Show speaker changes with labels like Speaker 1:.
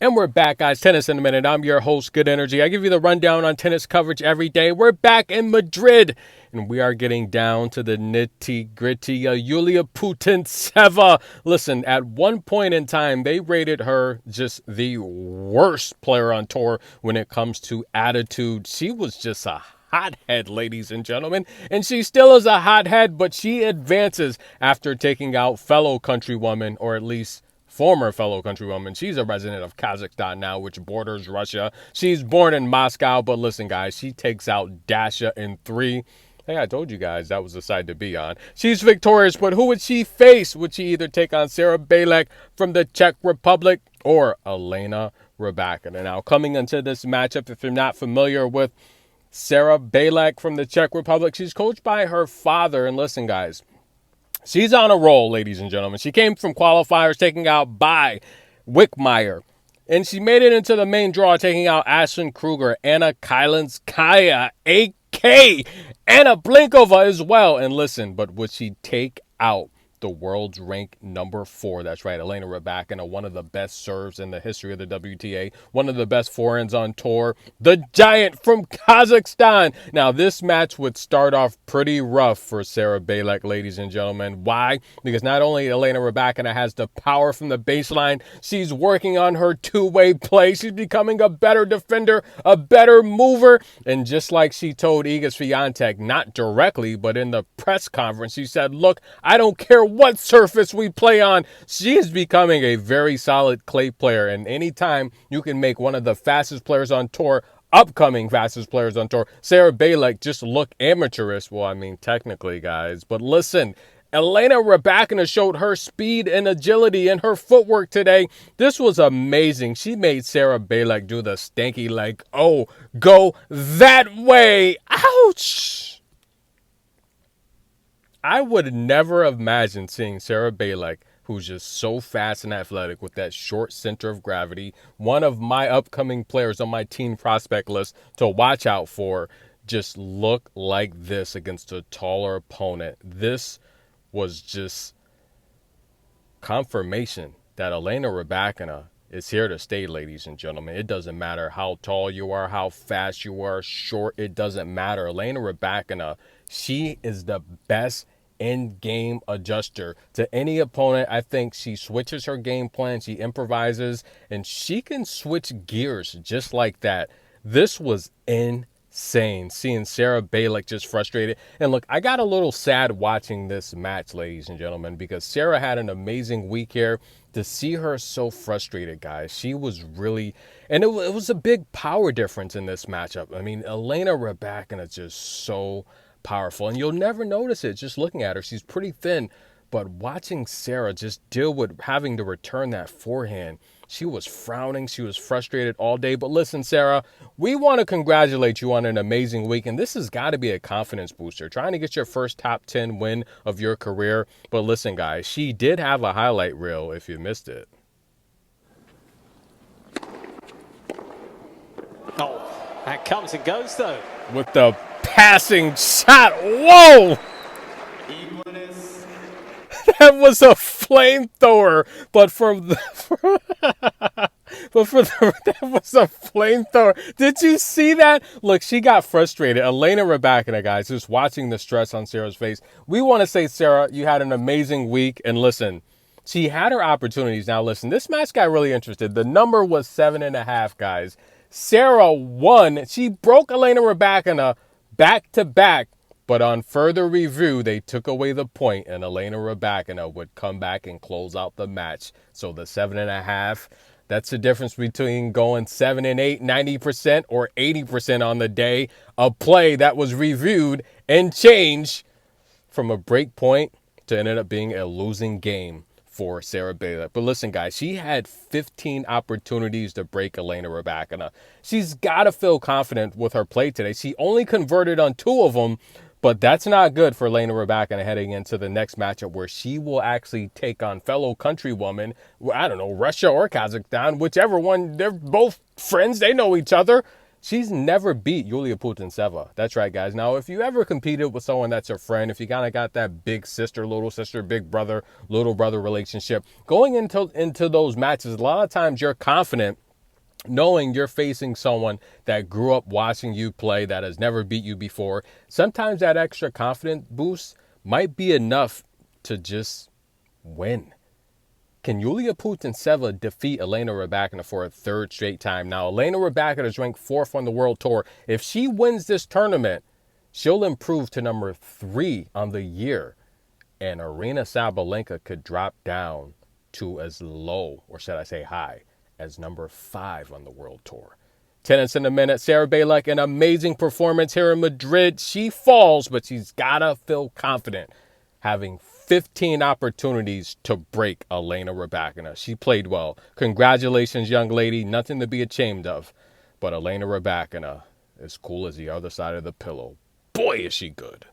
Speaker 1: And we're back, guys. Tennis in a Minute. I'm your host, Good Energy. I give you the rundown on tennis coverage every day. We're back in Madrid, and we are getting down to the nitty-gritty. Yulia Putintseva. Listen, at one point in time, they rated her just the worst player on tour when it comes to attitude. She was just a hothead, ladies and gentlemen, and she still is a hothead, but she advances after taking out fellow countrywoman, or at least former fellow countrywoman. She's a resident of Kazakhstan now, which borders Russia. She's born in Moscow, but listen, guys, she takes out Dasha in 3. Hey, I told you guys that was the side to be on. She's victorious, but who would she face? Would she either take on Sara Bejlek from the Czech Republic or Elena Rybakina? Now, coming into this matchup, if you're not familiar with Sara Bejlek from the Czech Republic, she's coached by her father, and listen, guys, she's on a roll, ladies and gentlemen. She came from qualifiers taking out by Wickmeyer. And she made it into the main draw, taking out Ashlyn Kruger, Anna Kailinskaya, AK, Anna Blinkova as well. And listen, but would she take out the world's ranked number 4? That's right, Elena Rybakina, one of the best serves in the history of the WTA, one of the best forehands on tour, the giant from Kazakhstan. Now, this match would start off pretty rough for Sara Bejlek, ladies and gentlemen. Why? Because not only Elena Rybakina has the power from the baseline, she's working on her two-way play. She's becoming a better defender, a better mover, and just like she told Iga Swiatek, not directly, but in the press conference, she said, look, I don't care what surface we play on. She is becoming a very solid clay player, and anytime you can make one of the fastest players on tour, upcoming fastest players on tour, Sara Bejlek, just look amateurish. Well, I mean, technically, guys, but listen, Elena Rybakina showed her speed and agility and her footwork today. This was amazing. She made Sara Bejlek do the stanky like, oh, go that way. Ouch! I would never have imagined seeing Sara Bejlek, who's just so fast and athletic with that short center of gravity, one of my upcoming players on my team prospect list to watch out for, just look like this against a taller opponent. This was just confirmation that Elena Rybakina is here to stay, ladies and gentlemen. It doesn't matter how tall you are, how fast you are, short, it doesn't matter. Elena Rybakina, she is the best in-game adjuster to any opponent. I think she switches her game plan, she improvises, and she can switch gears just like that. This was insane, seeing Sara Bejlek just frustrated. And look, I got a little sad watching this match, ladies and gentlemen, because Sara had an amazing week here. To see her so frustrated, guys, she was really, and it was a big power difference in this matchup. I mean, Elena Rybakina is just so powerful, and you'll never notice it just looking at her. She's pretty thin, but watching Sara just deal with having to return that forehand, she was frowning, she was frustrated all day. But listen, Sara, we want to congratulate you on an amazing week, and this has got to be a confidence booster, trying to get your first top 10 win of your career. But listen, guys, she did have a highlight reel if you missed it.
Speaker 2: Oh, that comes and goes, though.
Speaker 1: With the passing shot. Whoa! That was a flamethrower, that was a flamethrower. Did you see that? Look, she got frustrated. Elena Rybakina, guys, just watching the stress on Sara's face. We want to say, Sara, you had an amazing week, and listen, she had her opportunities. Now, listen, this match got really interested. The number was 7.5, guys. Sara won. She broke Elena Rybakina back-to-back, but on further review, they took away the point, and Elena Rybakina would come back and close out the match. So the 7.5, that's the difference between going 7 and 8, 90% or 80% on the day. A play that was reviewed and changed from a break point to ended up being a losing game for Sara Bejlek. But listen, guys, she had 15 opportunities to break Elena Rybakina. She's got to feel confident with her play today. She only converted on 2 of them, but that's not good for Elena Rybakina heading into the next matchup where she will actually take on fellow countrywoman, I don't know, Russia or Kazakhstan, whichever one. They're both friends. They know each other. She's never beat Yulia Putintseva. That's right, guys. Now, if you ever competed with someone that's a friend, if you kind of got that big sister, big brother, little brother relationship, going into those matches, a lot of times you're confident knowing you're facing someone that grew up watching you play, that has never beat you before, sometimes that extra confidence boost might be enough to just win. Can Yulia Putintseva defeat Elena Rybakina for a third straight time? Now, Elena Rybakina is ranked 4th on the world tour. If she wins this tournament, she'll improve to number 3 on the year. And Aryna Sabalenka could drop down to as low, or should I say high, as number 5 on the world tour. Tennis in a minute. Sara Bejlek, an amazing performance here in Madrid. She falls, but she's got to feel confident having 15 opportunities to break Elena Rybakina. She played well. Congratulations, young lady. Nothing to be ashamed of. But Elena Rybakina is cool as the other side of the pillow. Boy, is she good.